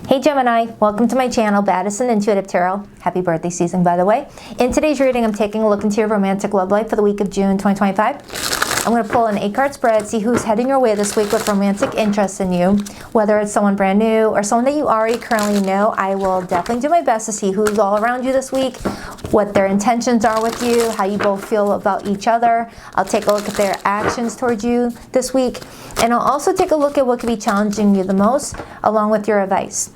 Hey Gemini, welcome to my channel, Baddison Intuitive Tarot. Happy birthday season, by the way. In today's reading, I'm taking a look into your romantic love life for the week of June 2025. I'm going to pull an 8-card spread, see who's heading your way this week with romantic interest in you. Whether it's someone brand new or someone that you already currently know, I will definitely do my best to see who's all around you this week, what their intentions are with you, how you both feel about each other. I'll take a look at their actions towards you this week. And I'll also take a look at what could be challenging you the most, along with your advice.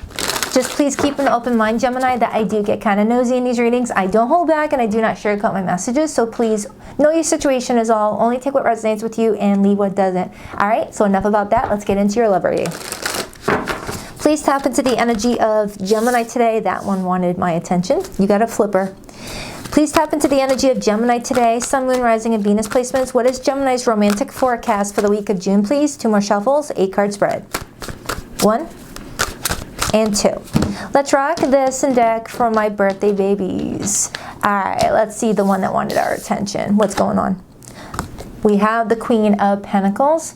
Just please keep an open mind, Gemini, that I do get kind of nosy in these readings. I don't hold back and I do not sugarcoat my messages. So please know your situation is all. Only take what resonates with you and leave what doesn't. All right, so enough about that. Let's get into your love reading. Please tap into the energy of Gemini today. That one wanted my attention. You got a flipper. Please tap into the energy of Gemini today. Sun, Moon, Rising, and Venus placements. What is Gemini's romantic forecast for the week of June, please? 2 more shuffles, 8-card spread. 1 and 2. Let's rock this and deck for my birthday babies. All right, let's see the one that wanted our attention. What's going on? We have the Queen of Pentacles.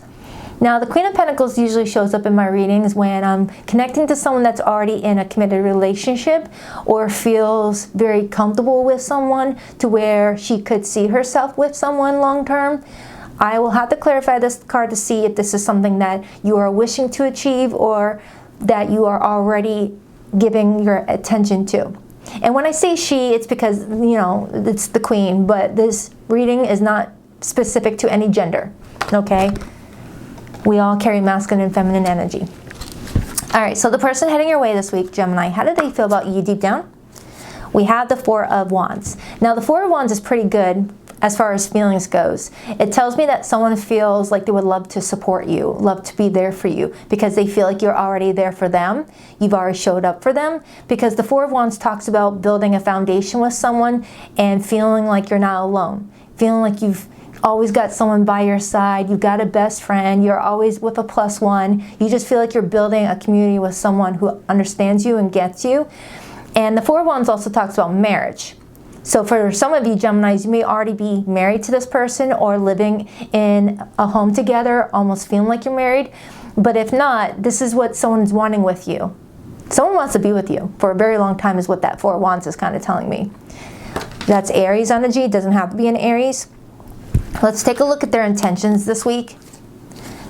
Now, the Queen of Pentacles usually shows up in my readings when I'm connecting to someone that's already in a committed relationship or feels very comfortable with someone to where she could see herself with someone long term. I will have to clarify this card to see if this is something that you are wishing to achieve or that you are already giving your attention to. And when I say she, it's because, you know, it's the Queen, but this reading is not specific to any gender, okay? We all carry masculine and feminine energy. All right, so the person heading your way this week, Gemini, how do they feel about you deep down? We have the 4 of Wands. Now, the 4 of Wands is pretty good as far as feelings goes. It tells me that someone feels like they would love to support you, love to be there for you, because they feel like you're already there for them. You've already showed up for them, because the 4 of Wands talks about building a foundation with someone and feeling like you're not alone, feeling like you've always got someone by your side, you've got a best friend, you're always with a +1. You just feel like you're building a community with someone who understands you and gets you. And the 4 of Wands also talks about marriage. So for some of you Geminis, you may already be married to this person or living in a home together, almost feeling like you're married. But if not, this is what someone's wanting with you. Someone wants to be with you for a very long time is what that 4 of Wands is kind of telling me. That's Aries energy. It doesn't have to be an Aries. Let's take a look at their intentions this week.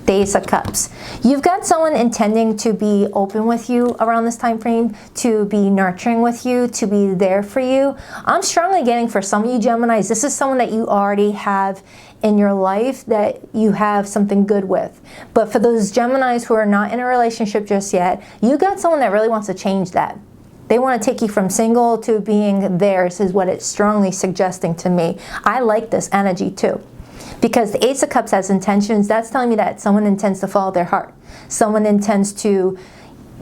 The Ace of Cups. You've got someone intending to be open with you around this time frame, to be nurturing with you, to be there for you. I'm strongly getting for some of you Geminis, this is someone that you already have in your life that you have something good with. But for those Geminis who are not in a relationship just yet, you got someone that really wants to change that. They want to take you from single to being theirs is what it's strongly suggesting to me. I like this energy too. Because the Ace of Cups has intentions, that's telling me that someone intends to follow their heart. Someone intends to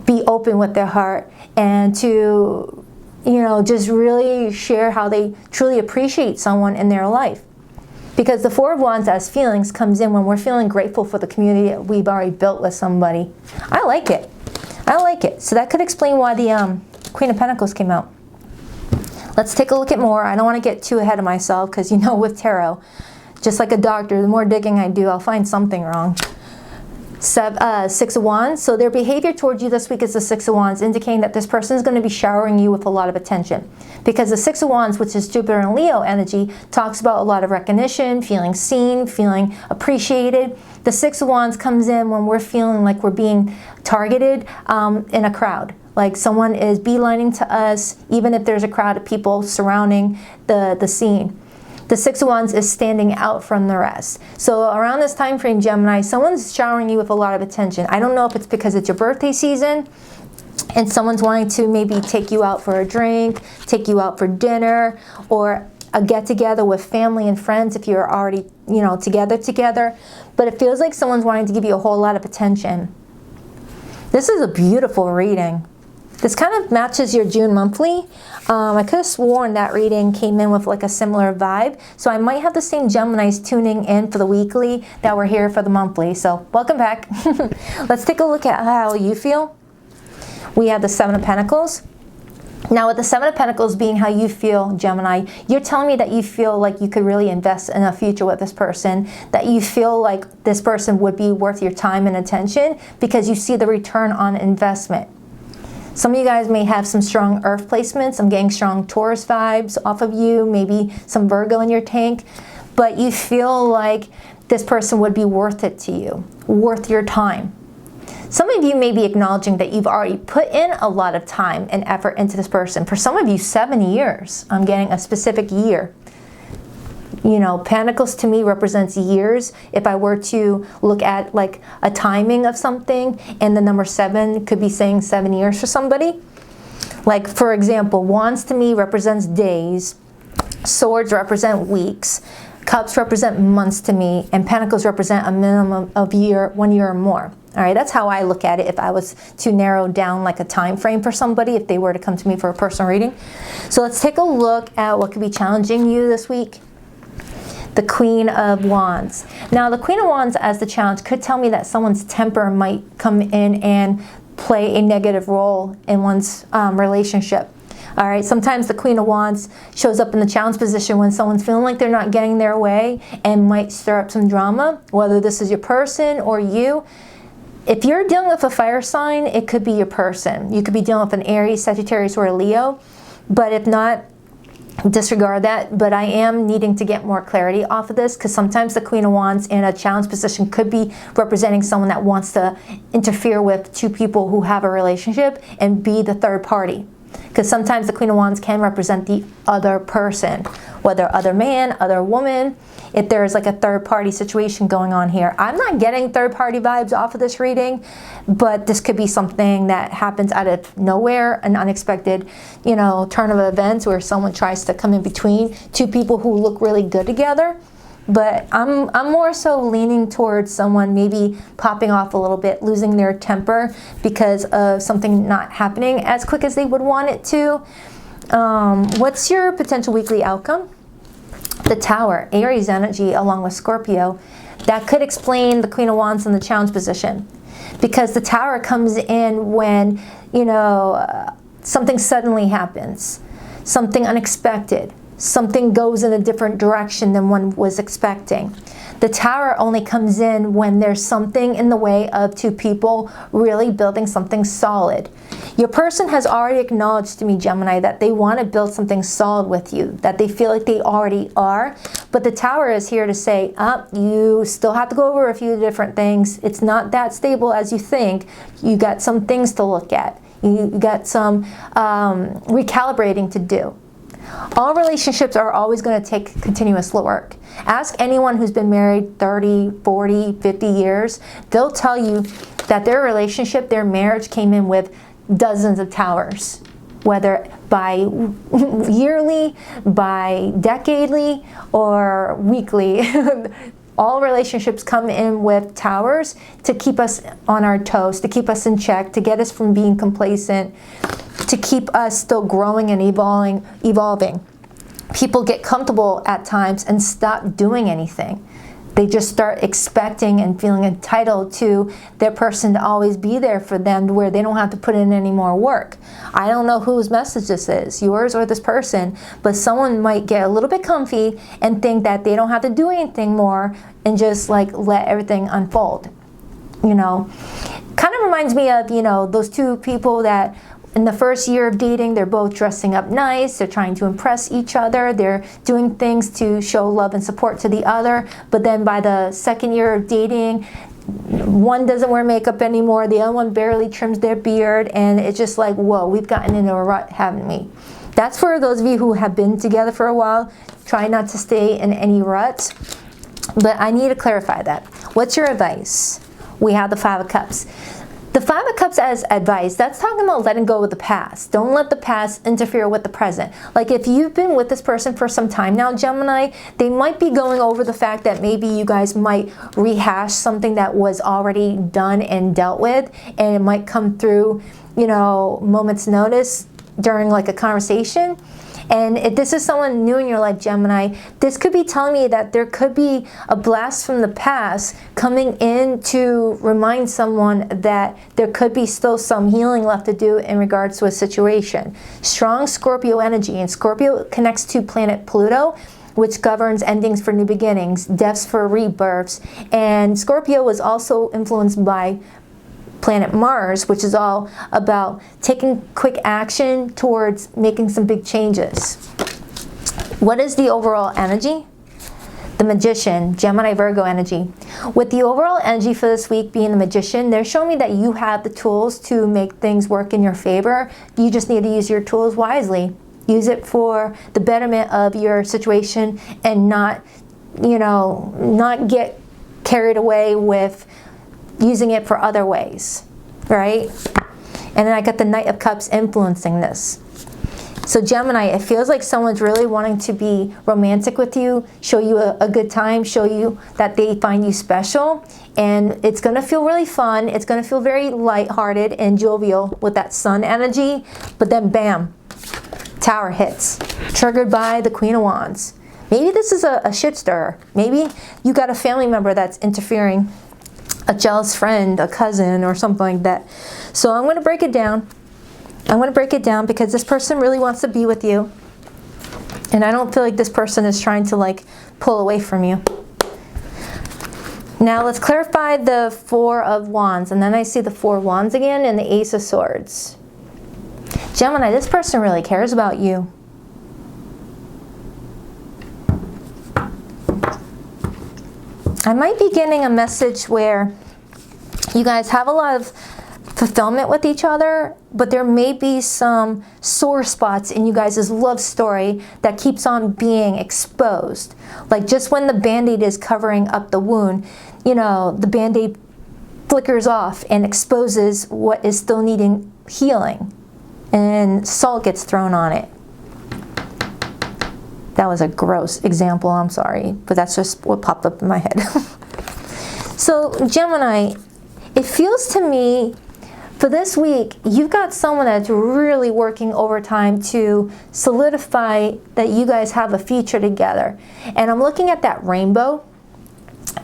be open with their heart and to, you know, just really share how they truly appreciate someone in their life. Because the 4 of Wands as feelings comes in when we're feeling grateful for the community that we've already built with somebody. I like it. I like it. So that could explain why the Queen of Pentacles came out. Let's take a look at more. I don't want to get too ahead of myself because, you know, with tarot, just like a doctor, the more digging I do, I'll find something wrong. 6 of Wands. So their behavior towards you this week is the 6 of Wands, indicating that this person is going to be showering you with a lot of attention. Because the 6 of Wands, which is Jupiter and Leo energy, talks about a lot of recognition, feeling seen, feeling appreciated. The 6 of Wands comes in when we're feeling like we're being targeted in a crowd. Like someone is beelining to us, even if there's a crowd of people surrounding the scene. The 6 of Wands is standing out from the rest. So around this time frame, Gemini, someone's showering you with a lot of attention. I don't know if it's because it's your birthday season and someone's wanting to maybe take you out for a drink, take you out for dinner, or a get-together with family and friends if you're already, you know, together. But it feels like someone's wanting to give you a whole lot of attention. This is a beautiful reading. This kind of matches your June monthly. I could have sworn that reading came in with like a similar vibe. So I might have the same Geminis tuning in for the weekly that were here for the monthly. So welcome back. Let's take a look at how you feel. We have the 7 of Pentacles. Now with the 7 of Pentacles being how you feel, Gemini, you're telling me that you feel like you could really invest in a future with this person, that you feel like this person would be worth your time and attention because you see the return on investment. Some of you guys may have some strong earth placements. I'm getting strong Taurus vibes off of you, maybe some Virgo in your tank, but you feel like this person would be worth it to you, worth your time. Some of you may be acknowledging that you've already put in a lot of time and effort into this person. For some of you, 7 years. I'm getting a specific year. You know, Pentacles to me represents years. If I were to look at like a timing of something, and the number 7 could be saying 7 years for somebody. Like, for example, Wands to me represents days, Swords represent weeks, Cups represent months to me, and Pentacles represent a minimum of 1 year or more. All right, that's how I look at it if I was to narrow down like a time frame for somebody, if they were to come to me for a personal reading. So let's take a look at what could be challenging you this week. The Queen of Wands. Now, the Queen of Wands as the challenge could tell me that someone's temper might come in and play a negative role in one's relationship. All right, sometimes the Queen of Wands shows up in the challenge position when someone's feeling like they're not getting their way and might stir up some drama, whether this is your person or you. If you're dealing with a fire sign, it could be your person. You could be dealing with an Aries, Sagittarius, or a Leo. But if not, disregard that. But I am needing to get more clarity off of this, because sometimes the Queen of Wands in a challenge position could be representing someone that wants to interfere with two people who have a relationship and be the third party. Because sometimes the Queen of Wands can represent the other person, whether other man, other woman, if there's like a third party situation going on here. I'm not getting third party vibes off of this reading, but this could be something that happens out of nowhere, an unexpected, you know, turn of events where someone tries to come in between two people who look really good together. But I'm more so leaning towards someone maybe popping off a little bit, losing their temper because of something not happening as quick as they would want it to. What's your potential weekly outcome? The Tower, Aries energy along with Scorpio. That could explain the Queen of Wands in the challenge position. Because the Tower comes in when, you know, something suddenly happens, something unexpected. Something goes in a different direction than one was expecting. The Tower only comes in when there's something in the way of two people really building something solid. Your person has already acknowledged to me, Gemini, that they want to build something solid with you, that they feel like they already are. But the Tower is here to say, you still have to go over a few different things. It's not that stable as you think. You got some things to look at. You got some recalibrating to do. All relationships are always going to take continuous work. Ask anyone who's been married 30, 40, 50 years. They'll tell you that their relationship, their marriage came in with dozens of towers, whether by yearly, by decadely, or weekly. All relationships come in with towers to keep us on our toes, to keep us in check, to get us from being complacent, to keep us still growing and evolving. People get comfortable at times and stop doing anything. They just start expecting and feeling entitled to their person to always be there for them, to where they don't have to put in any more work. I don't know whose message this is, yours or this person, but someone might get a little bit comfy and think that they don't have to do anything more and just like let everything unfold. You know, kind of reminds me of, you know, those two people that in the first year of dating, they're both dressing up nice, they're trying to impress each other, they're doing things to show love and support to the other, but then by the second year of dating, one doesn't wear makeup anymore, the other one barely trims their beard, and it's just like, whoa, we've gotten into a rut, haven't we? That's for those of you who have been together for a while. Try not to stay in any ruts, but I need to clarify that. What's your advice? We have the Five of Cups. The Five of Cups as advice, that's talking about letting go of the past. Don't let the past interfere with the present. Like if you've been with this person for some time now, Gemini, they might be going over the fact that maybe you guys might rehash something that was already done and dealt with, and it might come through, you know, moments notice during like a conversation. And if this is someone new in your life, Gemini, this could be telling me that there could be a blast from the past coming in to remind someone that there could be still some healing left to do in regards to a situation. Strong Scorpio energy, and Scorpio connects to planet Pluto, which governs endings for new beginnings, deaths for rebirths. And Scorpio was also influenced by planet Mars, which is all about taking quick action towards making some big changes. What is the overall energy? The Magician, Gemini Virgo energy. With the overall energy for this week being the Magician, they're showing me that you have the tools to make things work in your favor. You just need to use your tools wisely. Use it for the betterment of your situation and not, not get carried away with using it for other ways, right? And then I got the Knight of Cups influencing this. So Gemini, it feels like someone's really wanting to be romantic with you, show you a good time, show you that they find you special. And it's going to feel really fun. It's going to feel very lighthearted and jovial with that sun energy. But then bam, Tower hits, triggered by the Queen of Wands. Maybe this is a shit stirrer. Maybe you got a family member that's interfering, a jealous friend, a cousin, or something like that. So I'm going to break it down. I'm going to break it down because this person really wants to be with you. And I don't feel like this person is trying to pull away from you. Now let's clarify the Four of Wands. And then I see the Four of Wands again and the Ace of Swords. Gemini, this person really cares about you. I might be getting a message where you guys have a lot of fulfillment with each other, but there may be some sore spots in you guys' love story that keeps on being exposed. Like just when the Band-Aid is covering up the wound, the Band-Aid flickers off and exposes what is still needing healing, and salt gets thrown on it. That was a gross example, I'm sorry, but that's just what popped up in my head. So Gemini, it feels to me for this week, you've got someone that's really working overtime to solidify that you guys have a future together. And I'm looking at that rainbow,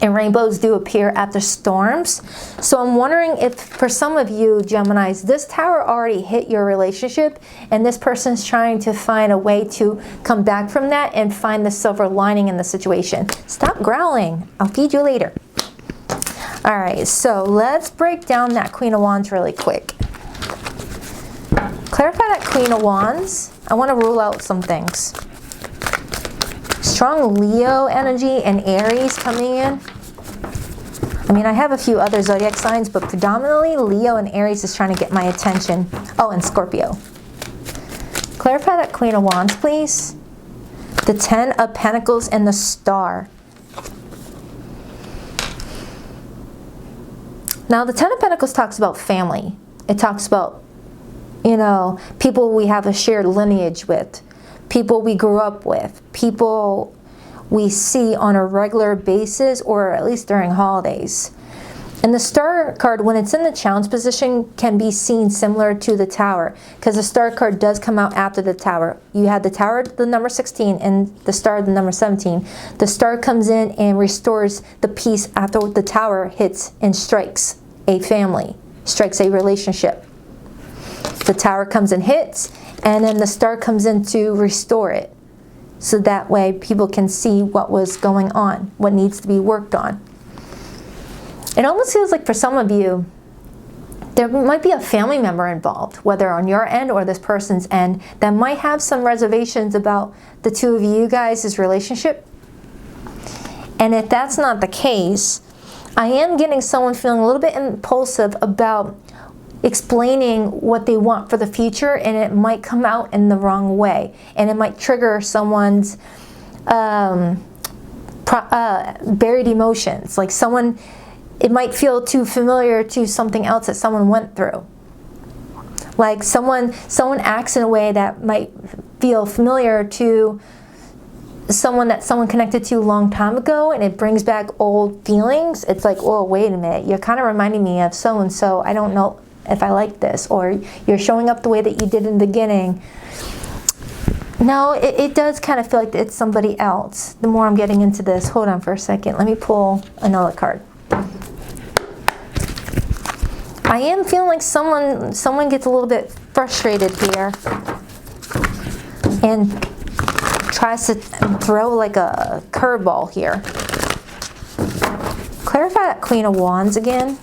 and rainbows do appear after storms. So I'm wondering if for some of you Geminis, this tower already hit your relationship and this person's trying to find a way to come back from that and find the silver lining in the situation. Stop growling. I'll feed you later. All right, so let's break down that Queen of Wands really quick. Clarify that Queen of Wands. I want to rule out some things. Strong Leo energy and Aries coming in. I mean, I have a few other zodiac signs, but predominantly Leo and Aries is trying to get my attention. Oh, and Scorpio. Clarify that Queen of Wands, please. The Ten of Pentacles and the Star. Now, the Ten of Pentacles talks about family. It talks about, people we have a shared lineage with, people we grew up with, people we see on a regular basis or at least during holidays. And the Star card, when it's in the challenge position, can be seen similar to the Tower because the Star card does come out after the Tower. You had the Tower, the number 16, and the Star, the number 17. The Star comes in and restores the peace after the Tower hits and strikes a family, strikes a relationship. The Tower comes and hits, and then the Star comes in to restore it. So that way people can see what was going on, what needs to be worked on. It almost feels like for some of you, there might be a family member involved, whether on your end or this person's end, that might have some reservations about the two of you guys' relationship. And if that's not the case, I am getting someone feeling a little bit impulsive about explaining what they want for the future, and it might come out in the wrong way. And it might trigger someone's buried emotions. Like it might feel too familiar to something else that someone went through. Like someone acts in a way that might feel familiar to someone that someone connected to a long time ago, and it brings back old feelings. It's like, oh, wait a minute, you're kind of reminding me of so-and-so. I don't know if I like this, or you're showing up the way that you did in the beginning. No, it does kind of feel like it's somebody else. The more I'm getting into this, hold on for a second. Let me pull another card. I am feeling like someone gets a little bit frustrated here and tries to throw like a curveball here. Clarify that Queen of Wands again.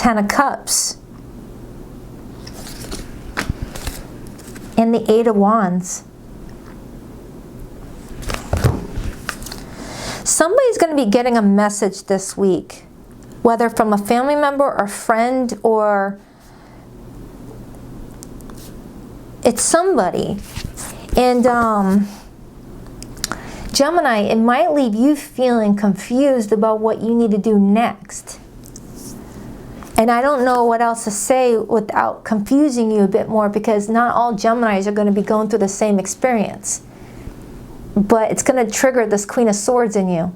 Ten of Cups, and the Eight of Wands. Somebody's going to be getting a message this week, whether from a family member or friend, or it's somebody. And Gemini, it might leave you feeling confused about what you need to do next. And I don't know what else to say without confusing you a bit more, because not all Geminis are going to be going through the same experience. But it's going to trigger this Queen of Swords in you,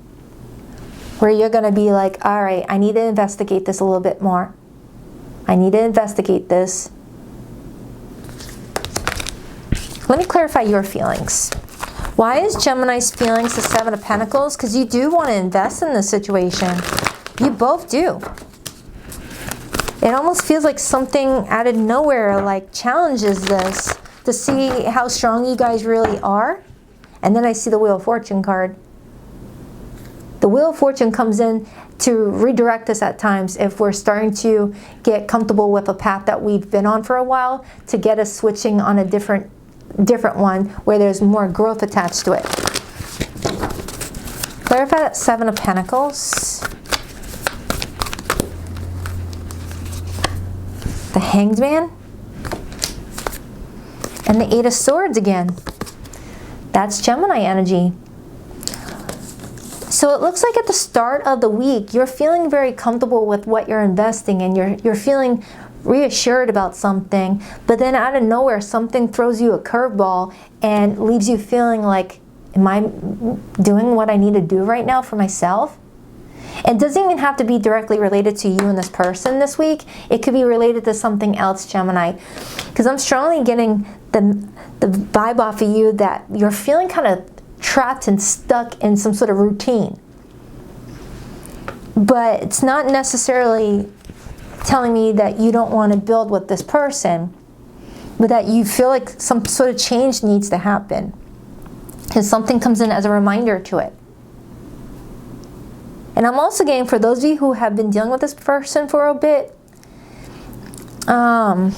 where you're going to be like, all right, I need to investigate this a little bit more. I need to investigate this. Let me clarify your feelings. Why is Gemini's feelings the Seven of Pentacles? Because you do want to invest in this situation. You both do. It almost feels like something out of nowhere like challenges this to see how strong you guys really are. And then I see the Wheel of Fortune card. The Wheel of Fortune comes in to redirect us at times if we're starting to get comfortable with a path that we've been on for a while, to get us switching on a different one where there's more growth attached to it. Clarify that Seven of Pentacles. The Hanged Man. And the Eight of Swords again. That's Gemini energy. So it looks like at the start of the week, you're feeling very comfortable with what you're investing in. You're feeling reassured about something, but then out of nowhere, something throws you a curveball and leaves you feeling like, am I doing what I need to do right now for myself? It doesn't even have to be directly related to you and this person this week. It could be related to something else, Gemini. Because I'm strongly getting the vibe off of you that you're feeling kind of trapped and stuck in some sort of routine. But it's not necessarily telling me that you don't want to build with this person, but that you feel like some sort of change needs to happen. And something comes in as a reminder to it. And I'm also getting, for those of you who have been dealing with this person for a bit, a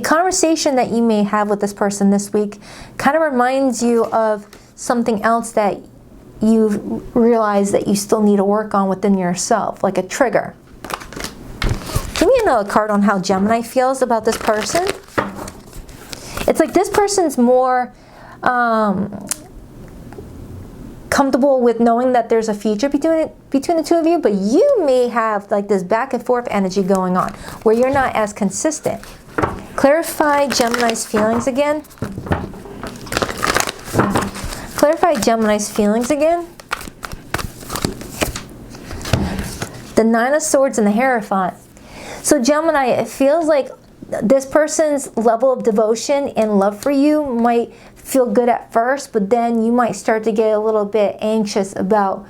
conversation that you may have with this person this week kind of reminds you of something else that you realize that you still need to work on within yourself, like a trigger. Give me another card on how Gemini feels about this person. It's like this person's more comfortable with knowing that there's a future between the two of you, but you may have like this back and forth energy going on where you're not as consistent. Clarify Gemini's feelings again. Clarify Gemini's feelings again. The Nine of Swords and the Hierophant. So Gemini, it feels like this person's level of devotion and love for you might feel good at first, but then you might start to get a little bit anxious about,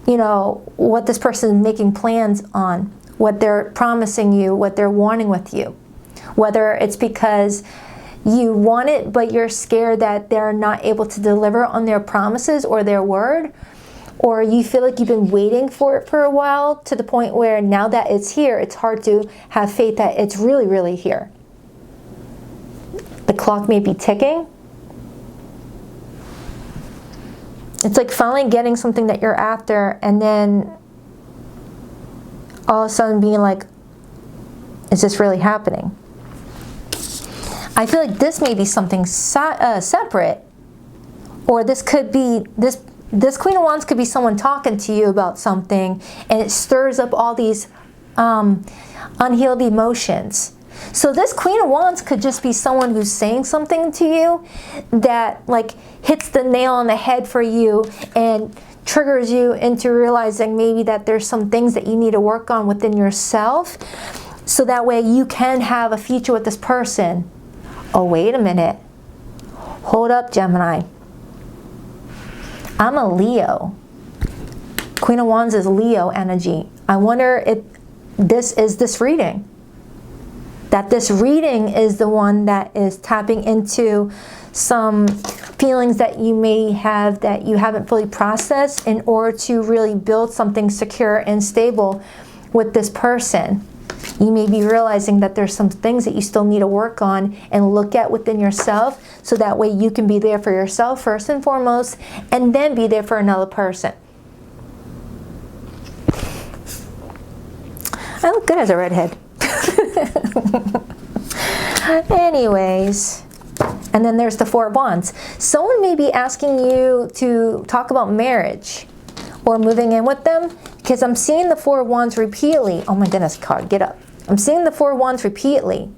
you know, what this person is making plans on, what they're promising you, what they're wanting with you. Whether it's because you want it, but you're scared that they're not able to deliver on their promises or their word, or you feel like you've been waiting for it for a while to the point where now that it's here, it's hard to have faith that it's really, really here. The clock may be ticking. It's like finally getting something that you're after, and then all of a sudden being like, is this really happening? I feel like this may be something separate, or this could be, this Queen of Wands could be someone talking to you about something, and it stirs up all these unhealed emotions. So this Queen of Wands could just be someone who's saying something to you that like hits the nail on the head for you and triggers you into realizing maybe that there's some things that you need to work on within yourself, so that way you can have a future with this person. Oh, wait a minute. Hold up, Gemini. I'm a Leo. Queen of Wands is Leo energy. I wonder if this is this reading. That this reading is the one that is tapping into some feelings that you may have that you haven't fully processed in order to really build something secure and stable with this person. You may be realizing that there's some things that you still need to work on and look at within yourself, so that way you can be there for yourself first and foremost, and then be there for another person. I look good as a redhead. Anyways, and then there's the Four of Wands. Someone may be asking you to talk about marriage or moving in with them, because I'm seeing the Four of Wands repeatedly. Oh my goodness, card, get up. I'm seeing the Four of Wands repeatedly.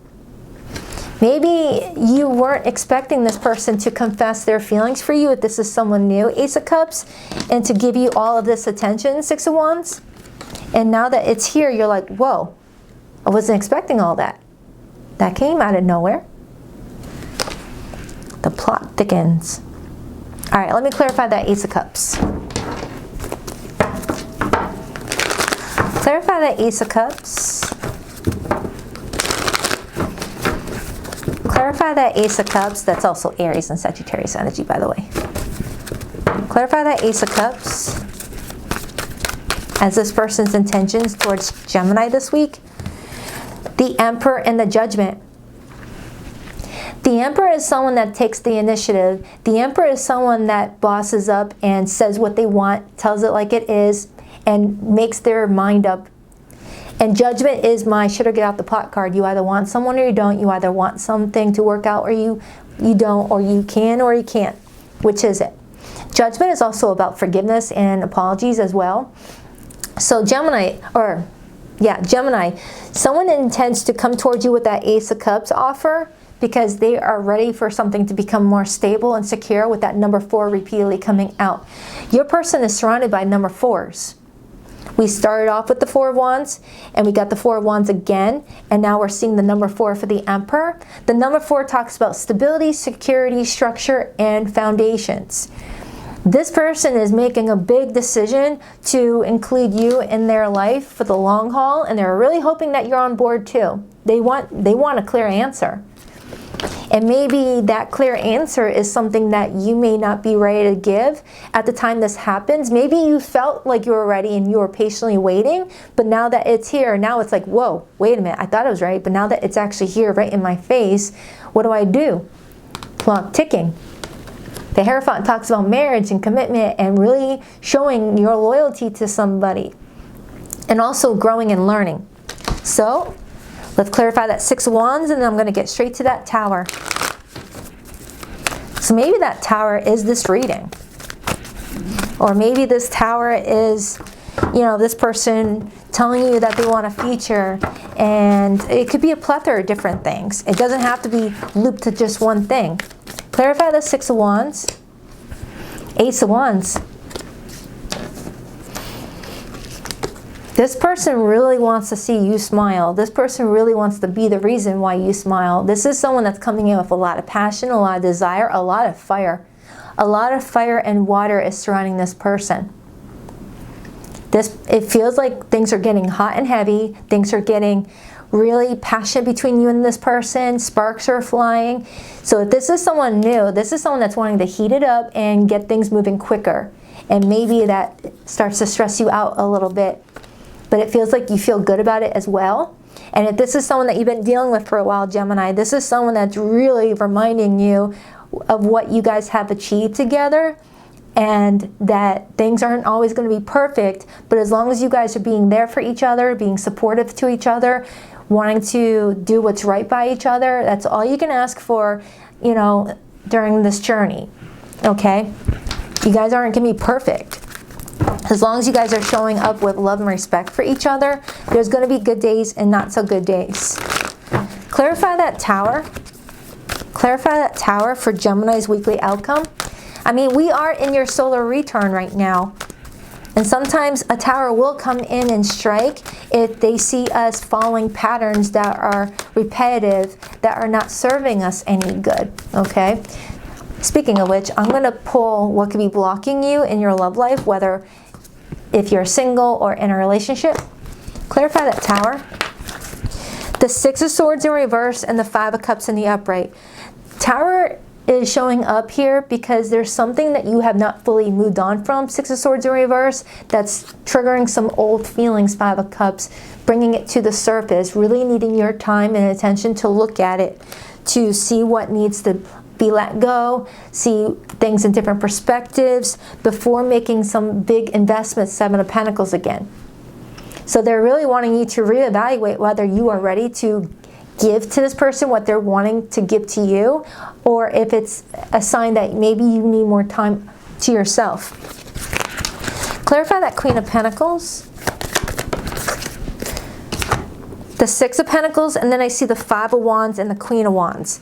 Maybe you weren't expecting this person to confess their feelings for you if this is someone new, Ace of Cups, and to give you all of this attention, Six of Wands. And now that it's here, you're like, whoa, I wasn't expecting all that. That came out of nowhere. The plot thickens. All right, let me clarify that Ace of Cups. Clarify that Ace of Cups. Clarify that Ace of Cups. That's also Aries and Sagittarius energy, by the way. Clarify that Ace of Cups as this person's intentions towards Gemini this week. The Emperor and the Judgment. The Emperor is someone that takes the initiative. The Emperor is someone that bosses up and says what they want, tells it like it is, and makes their mind up. And Judgment is my should or get out the pot card. You either want someone or you don't. You either want something to work out or you don't, or you can or you can't. Which is it? Judgment is also about forgiveness and apologies as well. So Gemini, someone intends to come towards you with that Ace of Cups offer because they are ready for something to become more stable and secure, with that number 4 repeatedly coming out. Your person is surrounded by number 4s. We started off with the Four of Wands, and we got the Four of Wands again, and now we're seeing the number 4 for the Emperor. The number 4 talks about stability, security, structure, and foundations. This person is making a big decision to include you in their life for the long haul, and they're really hoping that you're on board too. They want a clear answer. And maybe that clear answer is something that you may not be ready to give at the time this happens. Maybe you felt like you were ready and you were patiently waiting, but now that it's here, now it's like, whoa, wait a minute, I thought I was ready, but now that it's actually here right in my face, what do? Clock ticking. The Hierophant talks about marriage and commitment and really showing your loyalty to somebody, and also growing and learning. So let's clarify that Six of Wands, and then I'm going to get straight to that Tower. So maybe that Tower is this reading. Or maybe this Tower is, this person telling you that they want a future, and it could be a plethora of different things. It doesn't have to be looped to just one thing. Clarify the Six of Wands, Ace of Wands. This person really wants to see you smile. This person really wants to be the reason why you smile. This is someone that's coming in with a lot of passion, a lot of desire, a lot of fire. A lot of fire and water is surrounding this person. It feels like things are getting hot and heavy. Things are getting really passionate between you and this person. Sparks are flying. So if this is someone new, this is someone that's wanting to heat it up and get things moving quicker. And maybe that starts to stress you out a little bit. But it feels like you feel good about it as well. And if this is someone that you've been dealing with for a while, Gemini, this is someone that's really reminding you of what you guys have achieved together, and that things aren't always going to be perfect, but as long as you guys are being there for each other, being supportive to each other, wanting to do what's right by each other, that's all you can ask for, during this journey, okay? You guys aren't going to be perfect. As long as you guys are showing up with love and respect for each other, there's going to be good days and not so good days. Clarify that Tower. Clarify that Tower for Gemini's weekly outcome. I mean, we are in your solar return right now. And sometimes a Tower will come in and strike if they see us following patterns that are repetitive, that are not serving us any good, okay? Speaking of which, I'm going to pull what could be blocking you in your love life, whether if you're single or in a relationship. Clarify that Tower. The Six of Swords in reverse and the Five of Cups in the upright. Tower is showing up here because there's something that you have not fully moved on from, Six of Swords in reverse, that's triggering some old feelings, Five of Cups, bringing it to the surface, really needing your time and attention to look at it, to see what needs to be let go, see things in different perspectives before making some big investments, Seven of Pentacles again. So they're really wanting you to reevaluate whether you are ready to give to this person what they're wanting to give to you, or if it's a sign that maybe you need more time to yourself. Clarify that Queen of Pentacles, the Six of Pentacles, and then I see the Five of Wands and the Queen of Wands.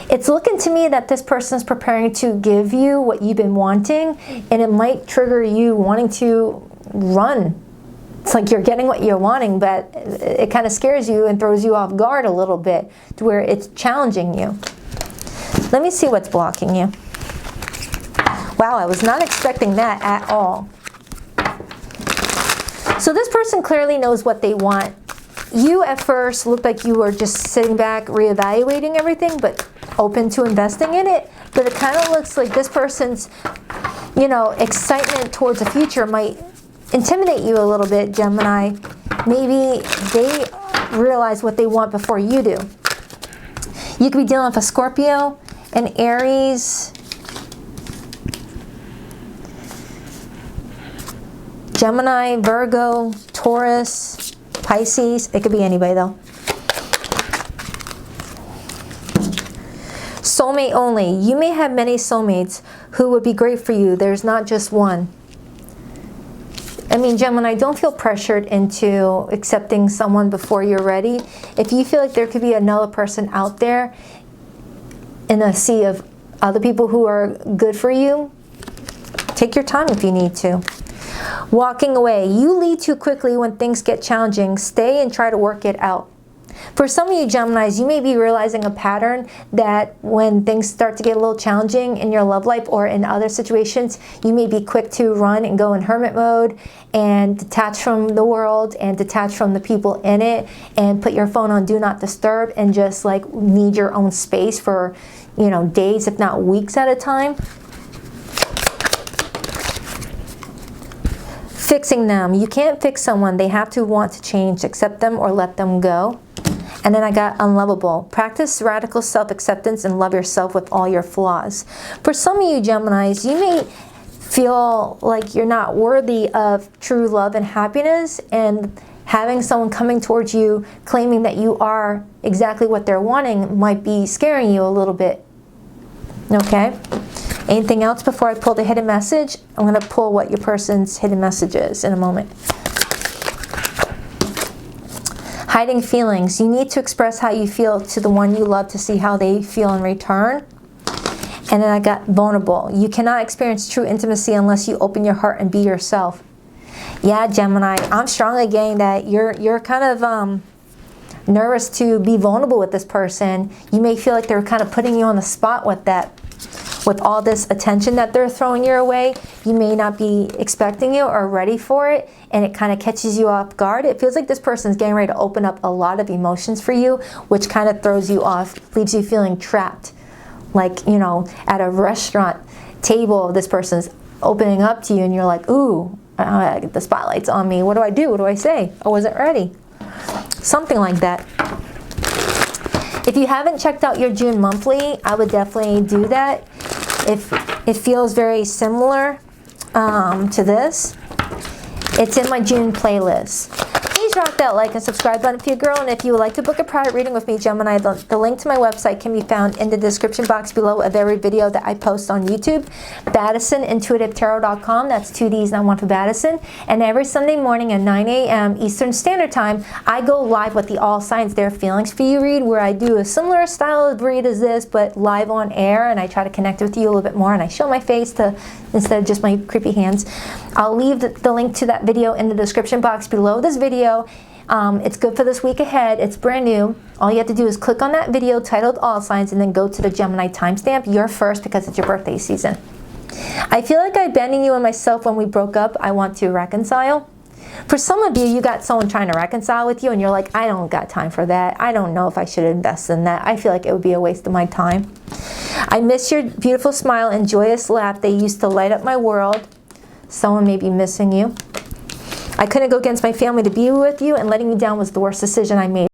It's looking to me that this person is preparing to give you what you've been wanting, and it might trigger you wanting to run. It's like you're getting what you're wanting, but it kind of scares you and throws you off guard a little bit to where it's challenging you. Let me see what's blocking you. Wow, I was not expecting that at all. So this person clearly knows what they want. You at first looked like you were just sitting back reevaluating everything, but open to investing in it. But it kind of looks like this person's, you know, excitement towards the future might intimidate you a little bit, Gemini. Maybe they realize what they want before you do. You could be dealing with a Scorpio, an Aries, Gemini, Virgo, Taurus, Pisces. It could be anybody though. Soulmate only. You may have many soulmates who would be great for you. There's not just one. I mean, Gemini, don't feel pressured into accepting someone before you're ready. If you feel like there could be another person out there in a sea of other people who are good for you, take your time if you need to. Walking away. You leave too quickly when things get challenging. Stay and try to work it out. For some of you Geminis, you may be realizing a pattern that when things start to get a little challenging in your love life or in other situations, you may be quick to run and go in hermit mode and detach from the world and detach from the people in it and put your phone on do not disturb and just like need your own space for, you know, days if not weeks at a time. Fixing them. You can't fix someone. They have to want to change. Accept them or let them go. And then I got unlovable. Practice radical self-acceptance and love yourself with all your flaws. For some of you Geminis, you may feel like you're not worthy of true love and happiness, and having someone coming towards you claiming that you are exactly what they're wanting might be scaring you a little bit. Okay? Anything else before I pull the hidden message? I'm going to pull what your person's hidden message is in a moment. Hiding feelings. You need to express how you feel to the one you love to see how they feel in return. And then I got vulnerable. You cannot experience true intimacy unless you open your heart and be yourself. Yeah, Gemini, I'm strongly getting that you're kind of nervous to be vulnerable with this person. You may feel like they're kind of putting you on the spot with that. With all this attention that they're throwing your way, you may not be expecting it or ready for it, and it kind of catches you off guard. It feels like this person's getting ready to open up a lot of emotions for you, which kind of throws you off, leaves you feeling trapped. Like, you know, at a restaurant table, this person's opening up to you, and you're like, ooh, the spotlight's on me. What do I do? What do I say? I wasn't ready. Something like that. If you haven't checked out your June monthly, I would definitely do that. If it feels very similar to this, it's in my June playlist. Please rock that like and subscribe button if you're a girl, and if you would like to book a private reading with me, Gemini, the link to my website can be found in the description box below of every video that I post on YouTube. Baddison, intuitivetarot.com. That's 2 D's, not one for Baddison. And every Sunday morning at 9 a.m. Eastern Standard Time, I go live with the All Signs Their Feelings for You read, where I do a similar style of read as this, but live on air, and I try to connect with you a little bit more, and I show my face instead of just my creepy hands. I'll leave the link to that video in the description box below this video. It's good for this week ahead. It's brand new. All you have to do is click on that video titled All Signs and then go to the Gemini timestamp. You're first because it's your birthday season. I feel like I abandoned you and myself when we broke up. I want to reconcile. For some of you, you got someone trying to reconcile with you and you're like, I don't got time for that. I don't know if I should invest in that. I feel like it would be a waste of my time. I miss your beautiful smile and joyous laugh. They used to light up my world. Someone may be missing you. I couldn't go against my family to be with you, and letting you down was the worst decision I made.